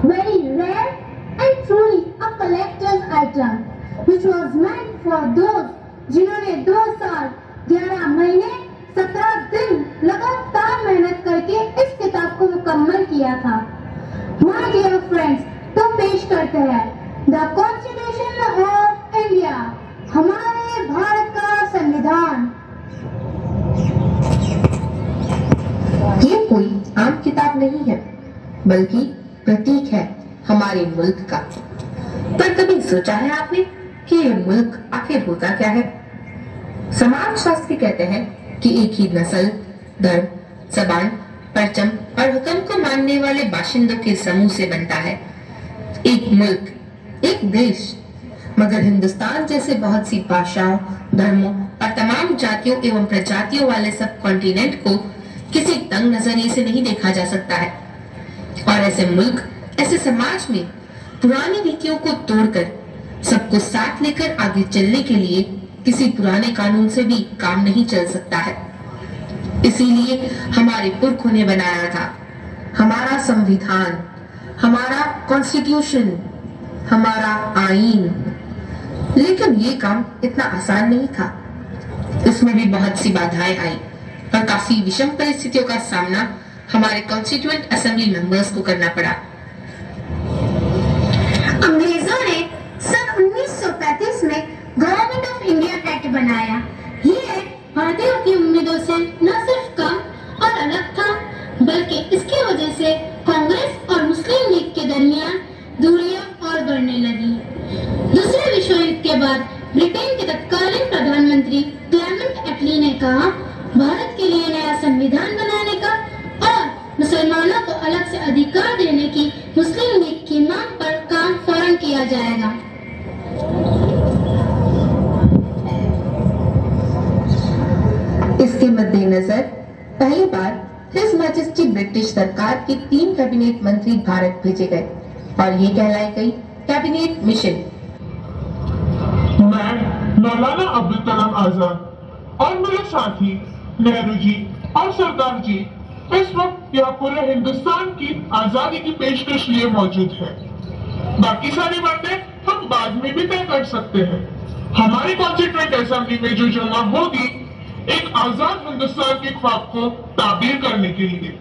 very rare and truly a collector's item, which was meant for those जिन्होंने 2 साल 11 महीने 17 दिन लगातार मेहनत करके इस किताब को मुकम्मल किया था। My dear friends, तो पेश करते हैं द कॉन्स्टिट्यूशन ऑफ इंडिया, हमारे भारत का संविधान। ये कोई आम किताब नहीं है, बल्कि प्रतीक है हमारे मुल्क का। पर कभी सोचा है आपने कि ये मुल्क आखिर होता क्या है? समाज शास्त्री कहते हैं कि एक ही नस्ल, धर्म, जबान, परचम और हुक्म को मानने वाले बाशिंदों के समूह से बनता है एक मुल्क, एक देश। मगर हिंदुस्तान जैसे बहुत सी भाषाओं, धर्मों और तमाम जातियों एवं प्रजातियों वाले सब कॉन्टिनेंट को किसी तंग नजरिए से नहीं देखा जा सकता है। और ऐसे मुल्क, ऐसे समाज में पुरानी नीतियों को तोड़कर सबको साथ लेकर आगे चलने के लिए किसी पुराने कानून से भी काम नहीं चल सकता है। इसीलिए हमारे पुरखों ने बनाया था हमारा संविधान, हमारा कॉन्स्टिट्यूशन, हमारा आईन। लेकिन ये काम इतना आसान नहीं था। इसमें भी बहुत सी बाधाएं आई और काफी विषम परिस्थितियों का सामना हमारे कॉन्स्टिट्यूएंट असेंबली मेंबर्स को करना पड़ा। अंग्रेजों ने सन 1935 में गवर्नमेंट ऑफ इंडिया एक्ट बनाया। ये एक्ट भारतीयों की उम्मीदों से न सिर्फ कम और अलग था, बल्कि इसकी वजह से कांग्रेस और मुस्लिम लीग के दरमियान दूरियां और बढ़ने लगी। दूसरे विश्व युद्ध के बाद ब्रिटेन के तत्कालीन प्रधानमंत्री क्लेमेंट एटली ने कहा, भारत के लिए नया संविधान बनाने का और मुसलमानों को अलग से अधिकार देने की मुस्लिम लीग की मांग पर काम फौरन किया जाएगा। इसके मद्देनजर पहली बार हिज मैजेस्टी ब्रिटिश सरकार के 3 कैबिनेट मंत्री भारत भेजे गए और ये कहलाई गई कैबिनेट मिशन। मैं मौलाना अब्दुल कलाम आजाद और मेरे साथी नेहरू जी और सरदार जी इस वक्त यहाँ पूरे हिंदुस्तान की आजादी की पेशकश लिए मौजूद है। बाकी सारी बातें हम बाद में भी तय कर सकते हैं। हमारी कॉन्स्टिट्यूएंट असेंबली में जो जमा होगी एक आजाद हिंदुस्तान के ख्वाब को ताबीर करने के लिए।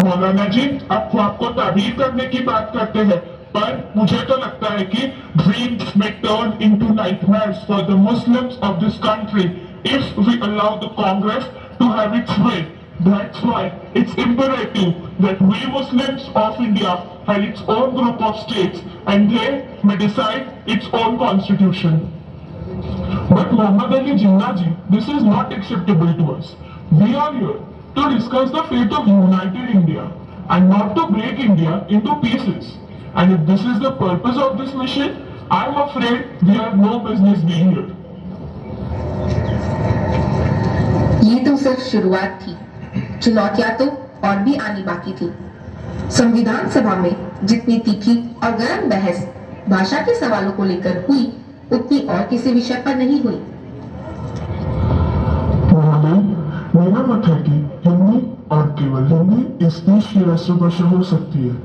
मौलाना जी, आप ख्वाब को ताबीर करने की बात करते हैं, पर मुझे तो लगता है कि dreams may turn into nightmares for the Muslims of this country if we allow the Congress to have its way. That's why it's imperative that we Muslims of India have its own group of states and they may decide its own constitution. But Muhammad Ali Jinnah ji, this is not acceptable to us. We are here to discuss the fate of united India and not to break India into pieces. And if this is the purpose of this mission, I'm afraid we have no business being here. ये तो सिर्फ शुरुआत थी, चुनौतियां तो और भी आनी बाकी थी। संविधान सभा में जितनी तीखी और गर्म बहस भाषा के सवालों को लेकर हुई, उतनी और किसी विषय पर नहीं हुई। मेरा मत है कि हिंदी और केवल हिंदी इस देश की राष्ट्रभाषा हो सकती है।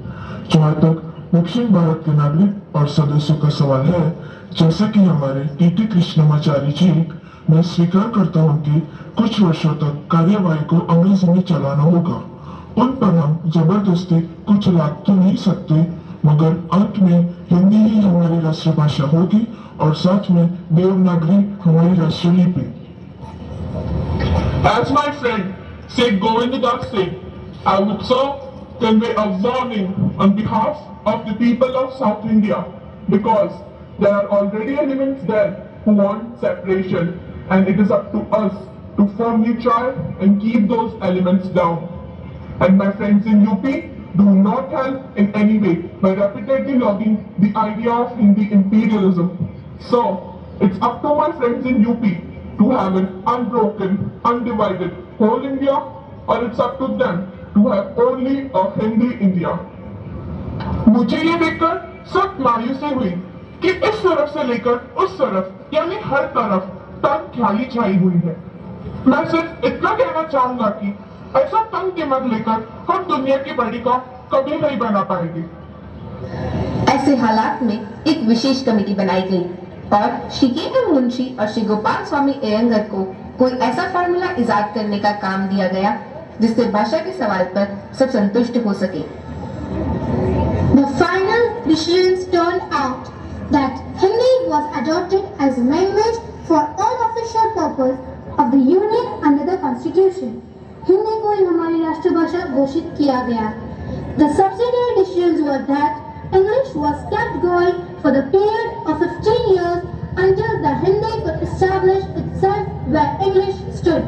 जहाँ तक दक्षिण भारत के नागरिक और सदस्यों का सवाल है, जैसा कि हमारे टीटी कृष्णमाचारी जी, मैं स्वीकार करता हूँ कि कुछ वर्षों तक कार्यवाही को अंग्रेजी में चलाना होगा। उन पर हम जबरदस्ती कुछ लाद तो नहीं सकते, मगर अंत में हिंदी ही हमारी राष्ट्रभाषा होगी और साथ में देवनागरी हमारी राष्ट्रलिपि। As my friend Sheikh Govind Das said, I would so convey a warning on behalf of the people of South India, because there are already elements there who want separation, and it is up to us to firmly try and keep those elements down. And my friends in UP, do not help in any way by repeatedly logging the idea of Hindi imperialism. So, it's up to my friends in UP to have an unbroken, undivided whole India, or it's up to them to have only a Hindi India. मुझे ये देखकर सख्त मायूसी हुई कि इस तरफ से लेकर उस तरफ यानी हर तरफ तंग खाली छाई हुई है। मैं सिर्फ इतना कहना चाहूंगा कि ऐसा तंग के मत लेकर हम दुनिया की बड़ी का कभी नहीं बना पाएंगे। ऐसे हालात में एक विशेष कमेटी बनाई गई और श्री के एम मुंशी और श्री गोपाल स्वामी अयंगर को कोई ऐसा फार्मूला इजाद करने का काम दिया गया जिससे भाषा के सवाल पर सब संतुष्ट हो सके। The final decisions turned out that Hindi was adopted as a language for all official purpose of the Union under the Constitution. Hindi को ही हमारी राष्ट्रभाषा घोषित किया गया। The subsidiary decisions were that English was kept going for the period of 15 years until the Hindi could establish itself where English stood.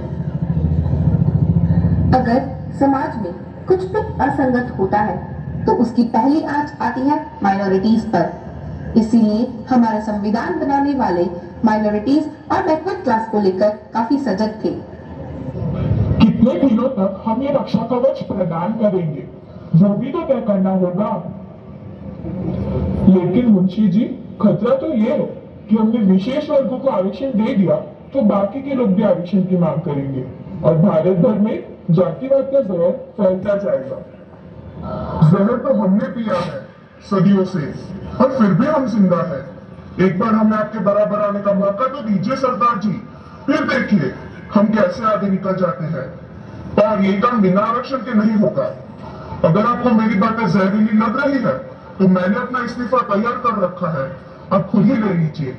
अगर समाज में कुछ भी असंगत होता है तो उसकी पहली आंच आती है माइनॉरिटीज पर। इसीलिए हमारा संविधान बनाने वाले माइनॉरिटीज और बैकवर्ड क्लास को लेकर काफी सजग थे। कितने दिनों तक हम ये रक्षा कवच प्रदान करेंगे, वो भी तो तय करना होगा। लेकिन मुंशी जी, खतरा तो ये है कि हमने विशेष वर्गों को आरक्षण दे दिया तो बाकी के लोग भी आरक्षण की मांग करेंगे और भारत भर में जातिवाद का जहर फैलता जाएगा। जहर तो हमने पिया है सदियों से और फिर भी हम जिंदा है। एक बार हमें आपके बराबर आने का मौका तो दीजिए सरदार जी, फिर देखिए हम कैसे आगे निकल जाते हैं। और ये काम बिना आरक्षण के नहीं होगा। अगर आपको मेरी बातें जहरीली लग रही है तो मैंने अपना इस्तीफा तैयार कर रखा है, आप खुद ही ले लीजिए।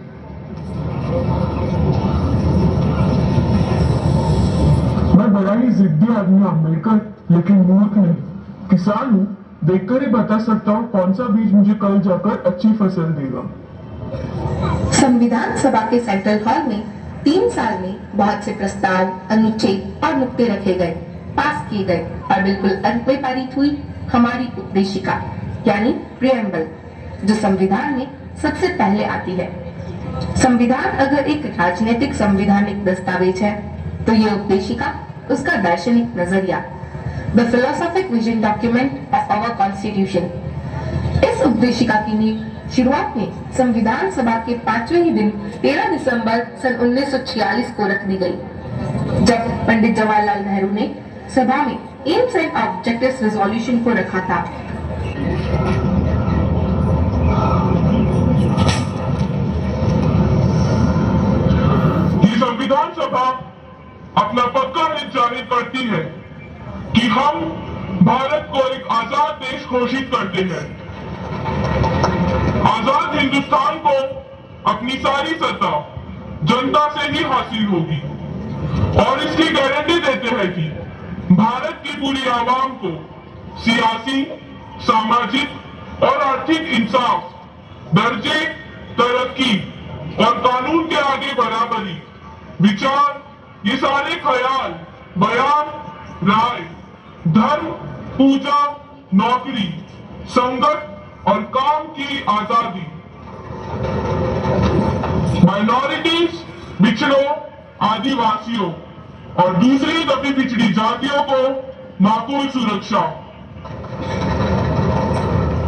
मैं बड़ा ही जिद्दी आदमी अम्बेडकर, लेकिन मूर्ख नहीं। किसान हूँ, देखकर ही बता सकता हूँ कौन सा बीज मुझे कल जाकर अच्छी फसल देगा। संविधान सभा के सेंट्रल हॉल में 3 साल में बहुत से प्रस्ताव, अनुच्छेद और नुक्ते रखे गए, पास किए गए और बिल्कुल अंत में पारित हुई हमारी उपदेशिका यानी प्रियम्बल, जो संविधान में सबसे पहले आती है। संविधान अगर एक राजनीतिक संवैधानिक दस्तावेज है तो ये उपदेशिका उसका दार्शनिक नजरिया, the philosophic vision document of our constitution. इस उपदेशिका की नींव शुरुआत में संविधान सभा के 5वें ही दिन 13 दिसंबर सन 1946 को रख दी गई, जब पंडित जवाहरलाल नेहरू ने सभा में एम्स एंड ऑब्जेक्टिव्स रेजोल्यूशन को रखा था। संविधान सभा अपना पक्का हित जारी करती है कि हम भारत को एक आजाद देश घोषित करते हैं। आजाद हिंदुस्तान को अपनी सारी सत्ता जनता से ही हासिल होगी और इसकी गारंटी देते हैं कि भारत की पूरी आवाम को सियासी, सामाजिक और आर्थिक इंसाफ, दर्जे, तरक्की और कानून के आगे बराबरी, विचार, ये सारे ख्याल, बयान, राय, धर्म, पूजा, नौकरी, संगत और काम की आजादी, माइनॉरिटीज, पिछड़ों, आदिवासियों और दूसरी दबी पिछड़ी जातियों को माकूल सुरक्षा,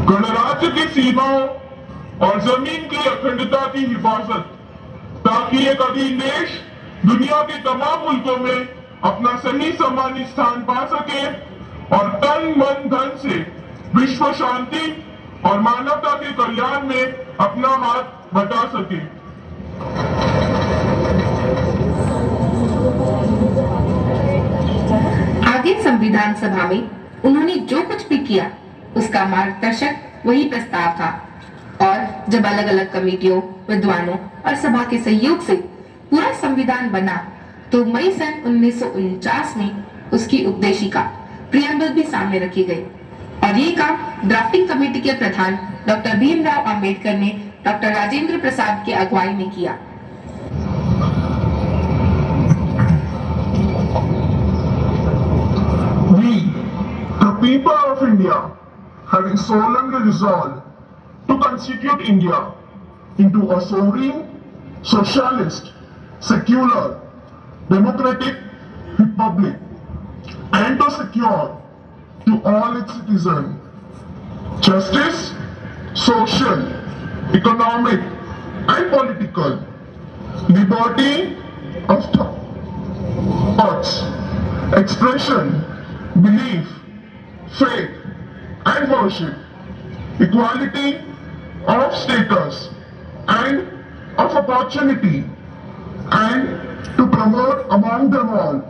गणराज्य की सीमाओं और जमीन की अखंडता की हिफाजत, ताकि एक अधीन देश दुनिया के तमाम मुल्कों में अपना सही सम्मानित स्थान पा सके और तन मन धन से विश्व शांति और मानवता के कल्याण में अपना हाथ बटा सके। आगे संविधान सभा में उन्होंने जो कुछ भी किया उसका मार्गदर्शक वही प्रस्ताव था और जब अलग अलग कमेटियों, विद्वानों और सभा के सहयोग से पूरा संविधान बना तो मई सन 1949 में उसकी उपदेशिका प्रियम्बल भी सामने रखी गई और ये काम ड्राफ्टिंग कमेटी के प्रधान डॉक्टर भीमराव अंबेडकर ने डॉक्टर राजेंद्र प्रसाद की अगुवाई में किया। We, the people of India, having solemnly resolved to constitute India into a sovereign, socialist, secular, democratic republic and to secure to all its citizens justice, social, economic and political liberty of thoughts, expression, belief, faith and worship, equality of status and of opportunity, and to promote among them all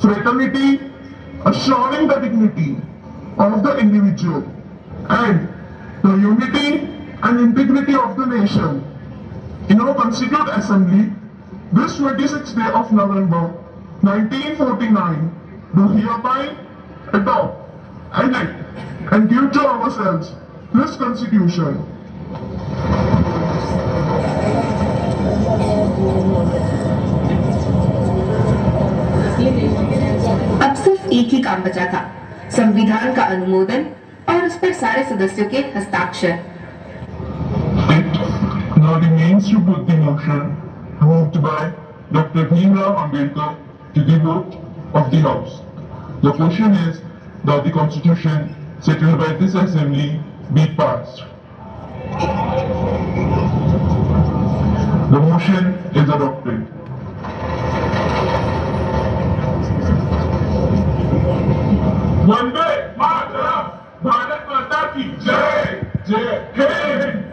fraternity, assuring the dignity of the individual and the unity and integrity of the nation. In our Constituent Assembly, this 26th day of November 1949, do hereby adopt, elect, and give to ourselves this Constitution. अब सिर्फ एक ही काम बचा था, संविधान का अनुमोदन और उस पर सारे सदस्यों के हस्ताक्षर। It now remains to put the motion moved by Dr. Bhimrao Ambedkar to the vote of the House. The question is that the Constitution settled by this Assembly be passed. The motion is adopted. Vande Mataram, Bharat माता की जय, जय हिंद।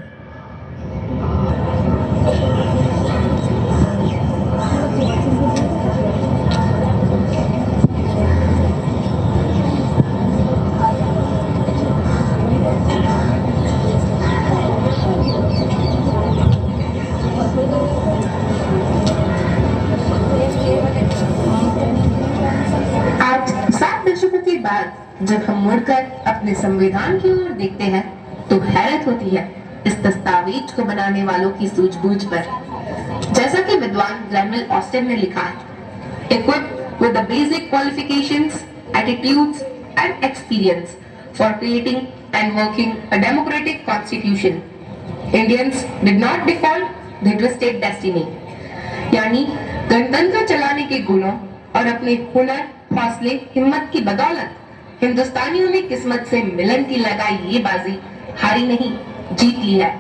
आज 7 दशकों के बाद जब हम मुड़कर अपने संविधान की ओर देखते हैं तो हैरत होती है इस दस्तावेज को बनाने वालों की सूझबूझ पर। जैसा कि विद्वान रैमल ऑस्टिन ने लिखा है, equipped with the basic qualifications, attitudes and experience for creating and working a democratic constitution, Indians did not default, they twisted destiny। यानी गणतंत्र चलाने के गुणों और अपने हुनर, हौसले, हिम्मत की बदौलत हिंदुस्तानियों ने किस्मत से मिलन की लगाई ये बाजी हारी नहीं, जीत ली है।